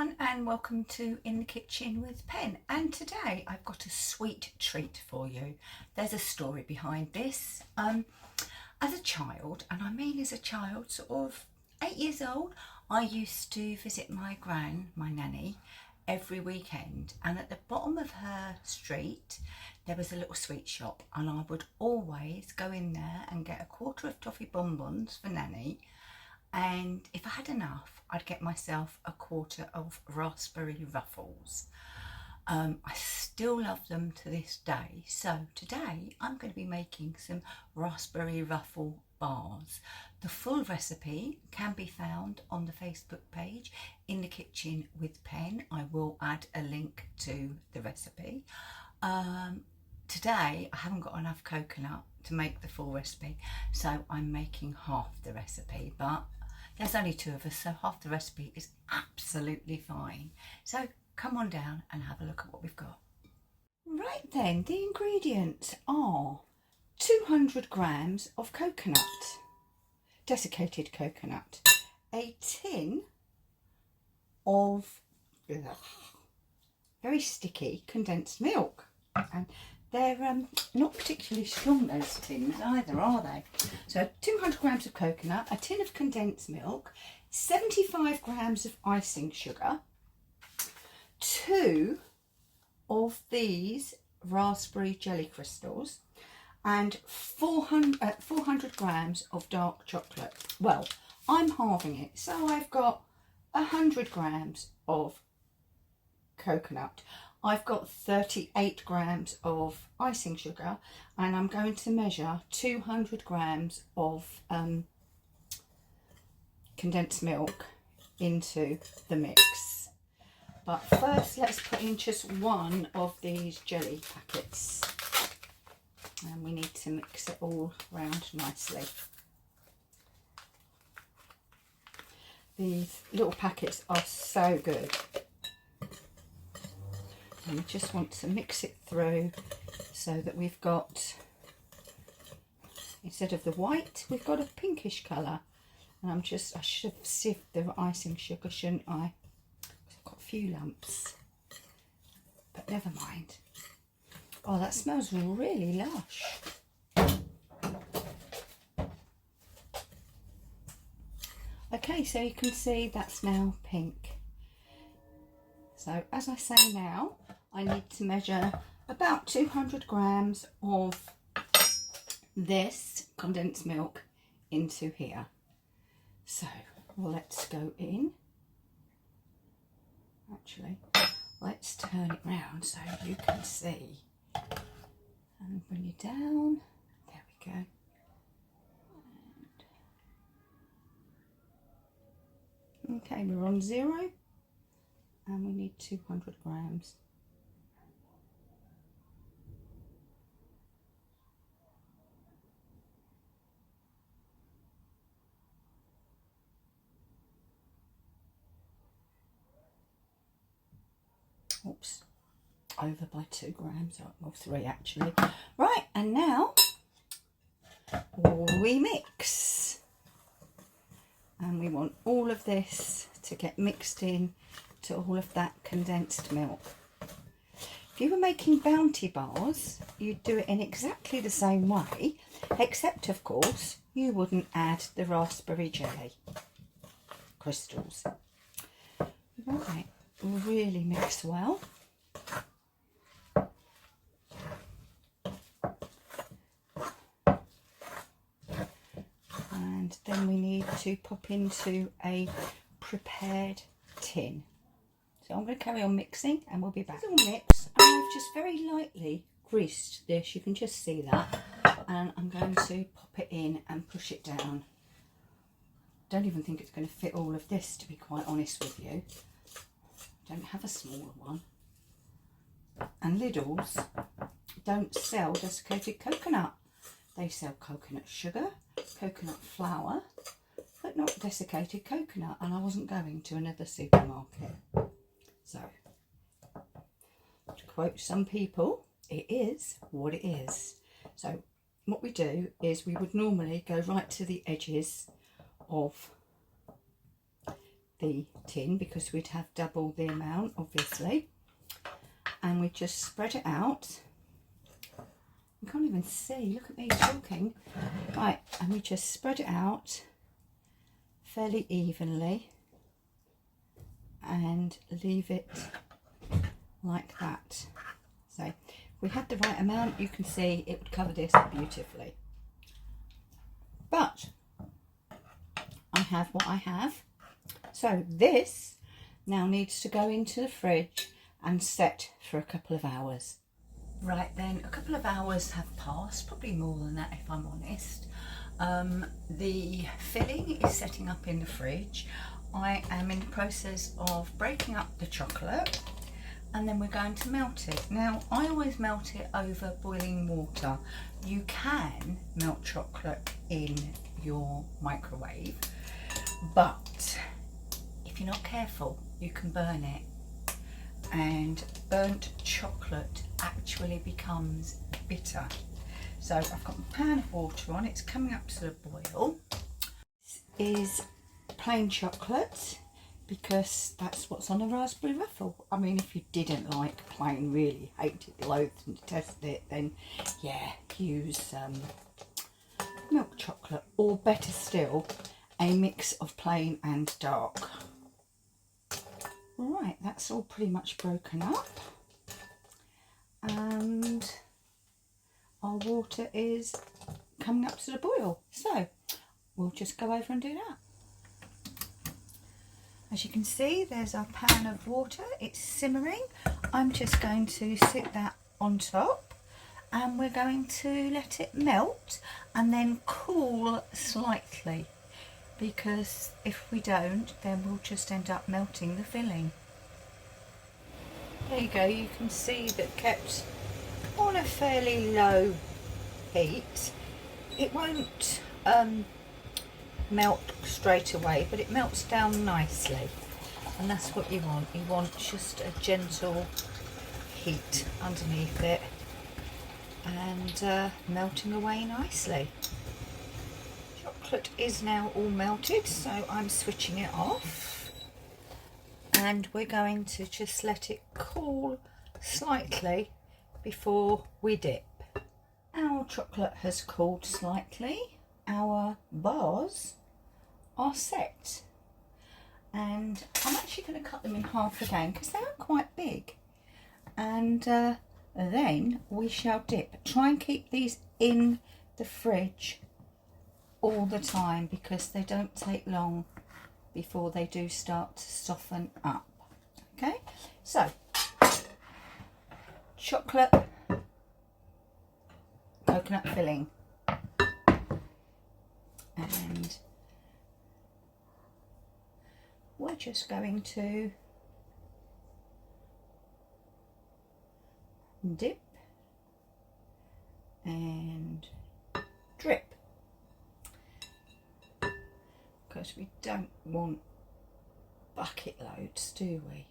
everyone, and welcome to In the Kitchen with Pen. And today I've got a sweet treat for you. There's a story behind this. As a child, and I mean as a child, sort of 8 years old, I used to visit my nanny, every weekend, and at the bottom of her street there was a little sweet shop, and I would always go in there and get a quarter of toffee bonbons for nanny, and if I had enough I'd get myself a quarter of raspberry ruffles. I still love them to this day, so today I'm going to be making some raspberry ruffle bars. The full recipe can be found on the Facebook page In the Kitchen with Pen. I will add a link to the recipe. Today I haven't got enough coconut to make the full recipe, so I'm making half the recipe, but there's only two of us, so half the recipe is absolutely fine. So come on down and have a look at what we've got. Right then, the ingredients are 200 grams of coconut, desiccated coconut, a tin of very sticky condensed milk, and they're not particularly strong, those tins either, are they? So 200 grams of coconut, a tin of condensed milk, 75 grams of icing sugar, 2 of these raspberry jelly crystals, and 400 grams of dark chocolate. Well, I'm halving it, so I've got 100 grams of coconut. I've got 38 grams of icing sugar, and I'm going to measure 200 grams of condensed milk into the mix. But first let's put in just one of these jelly packets, and we need to mix it all round nicely. These little packets are so good. And we just want to mix it through so that we've got, instead of the white, we've got a pinkish colour. And I should have sieved the icing sugar, shouldn't I? I've got a few lumps, but never mind. Oh, that smells really lush. Okay, so you can see that's now pink. So as I say now, I need to measure about 200 grams of this condensed milk into here. So let's go in. Actually, let's turn it round so you can see. And bring it down. There we go. Okay, we're on 0. And we need 200 grams. Oops, over by 2 grams, or 3 actually. Right, and now we mix. And we want all of this to get mixed in to all of that condensed milk. If you were making Bounty bars, you'd do it in exactly the same way, except of course you wouldn't add the raspberry jelly crystals. Right, really mix well. And then we need to pop into a prepared tin. So I'm going to carry on mixing and we'll be back. It's all mixed, and I've just very lightly greased this, you can just see that, and I'm going to pop it in and push it down. Don't even think it's going to fit all of this, to be quite honest with you. I don't have a smaller one. And Lidl's don't sell desiccated coconut. They sell coconut sugar, coconut flour, but not desiccated coconut, and I wasn't going to another supermarket. So, to quote some people, it is what it is. So what we do is we would normally go right to the edges of the tin because we'd have double the amount, obviously. And we just spread it out. You can't even see, look at me talking. Right, and we just spread it out fairly evenly and leave it like that. So if we had the right amount, you can see it would cover this beautifully. But I have what I have. So this now needs to go into the fridge and set for a couple of hours. Right then, a couple of hours have passed, probably more than that if I'm honest. The filling is setting up in the fridge. I am in the process of breaking up the chocolate and then we're going to melt it. Now, I always melt it over boiling water. You can melt chocolate in your microwave, but if you're not careful, you can burn it. And burnt chocolate actually becomes bitter. So I've got a pan of water on, it's coming up to the boil. This is plain chocolate because that's what's on a raspberry waffle. I mean, if you didn't like plain, really hated, loathed and detested it, then yeah, use milk chocolate, or better still, a mix of plain and dark. Right, that's all pretty much broken up and our water is coming up to the boil, so we'll just go over and do that. As you can see, there's our pan of water, it's simmering. I'm just going to sit that on top and we're going to let it melt and then cool slightly, because if we don't, then we'll just end up melting the filling. There you go, you can see that kept on a fairly low heat. It won't melt straight away, but it melts down nicely, and that's what you want. You want just a gentle heat underneath it and melting away nicely. Chocolate is now all melted, so I'm switching it off and we're going to just let it cool slightly before we dip. Our chocolate has cooled slightly, our bars are set, and I'm actually going to cut them in half again because they are quite big, and then we shall dip. Try and keep these in the fridge all the time because they don't take long before they do start to soften up. Okay, so chocolate coconut filling, and we're just going to dip and drip, because we don't want bucket loads, do we?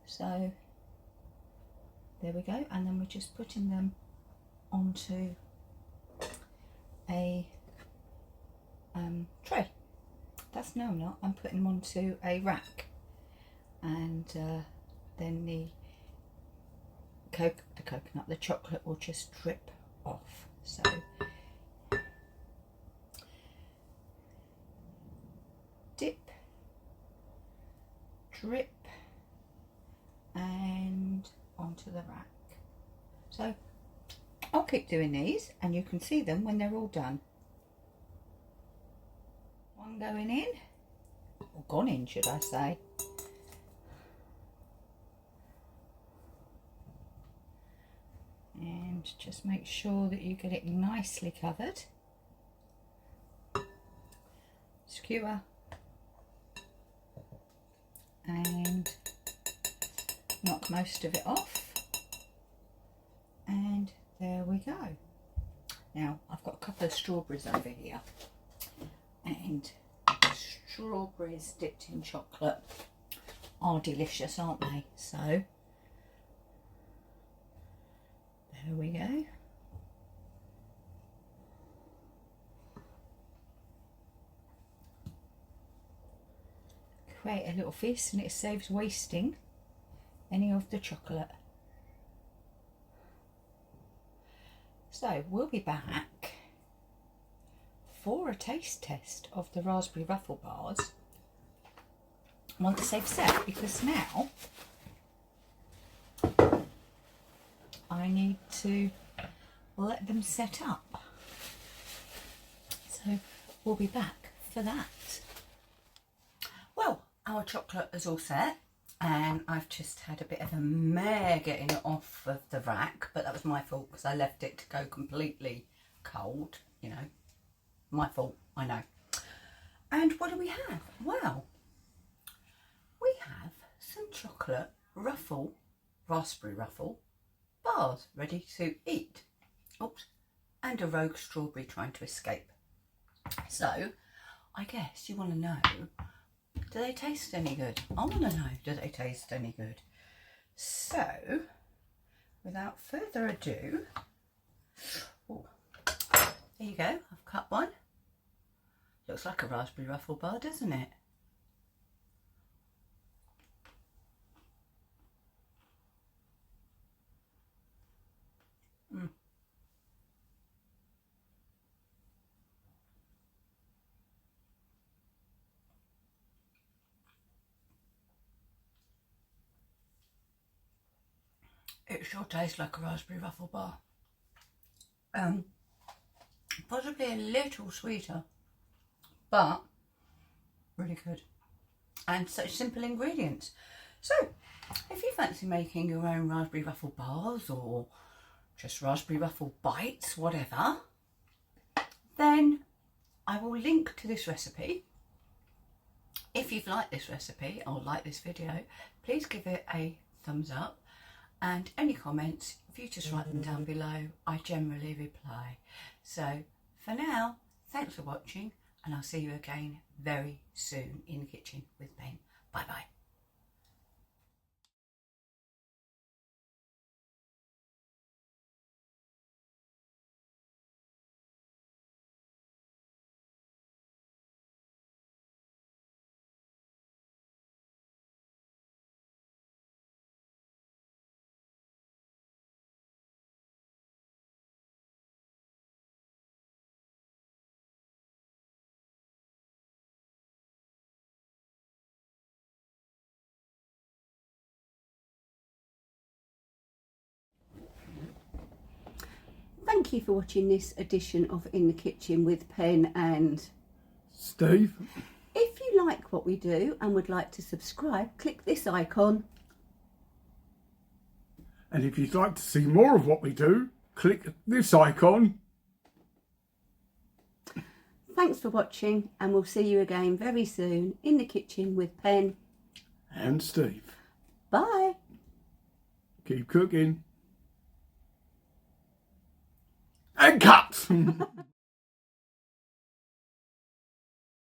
So there we go, and then we're just putting them onto a tray. That's no, I'm not. I'm putting them onto a rack, and then the coconut, the chocolate will just drip off. So dip, drip, and onto the rack. So I'll keep doing these and you can see them when they're all done. One going in, or gone in should I say. And just make sure that you get it nicely covered. Skewer and knock most of it off, and there we go. Now I've got a couple of strawberries over here, and strawberries dipped in chocolate are delicious, aren't they? So there we go. create a little feast, and it saves wasting any of the chocolate. So we'll be back for a taste test of the raspberry ruffle bars once they've set, because now I need to let them set up. So we'll be back for that. Well, our chocolate is all set, and I've just had a bit of a mare getting it off of the rack, but that was my fault because I left it to go completely cold, you know. My fault, I know. And what do we have? Well, we have some chocolate raspberry ruffle bars ready to eat. Oops, and a rogue strawberry trying to escape. So, I guess you want to know, do they taste any good? I want to know, do they taste any good? So, without further ado, oh, there you go, I've cut one. Looks like a raspberry ruffle bar, doesn't it? It sure tastes like a raspberry ruffle bar. Possibly a little sweeter, but really good. And such simple ingredients. So, if you fancy making your own raspberry ruffle bars or just raspberry ruffle bites, whatever, then I will link to this recipe. If you've liked this recipe or liked this video, please give it a thumbs up. And any comments, if you just write them down below, I generally reply. So for now, thanks for watching, and I'll see you again very soon in the kitchen with Ben. Bye bye. Thank you for watching this edition of In the Kitchen with Pen and Steve. If you like what we do and would like to subscribe, click this icon. And if you'd like to see more of what we do, click this icon. Thanks for watching, and we'll see you again very soon in the kitchen with Pen And Steve. Bye. Keep cooking. And cut!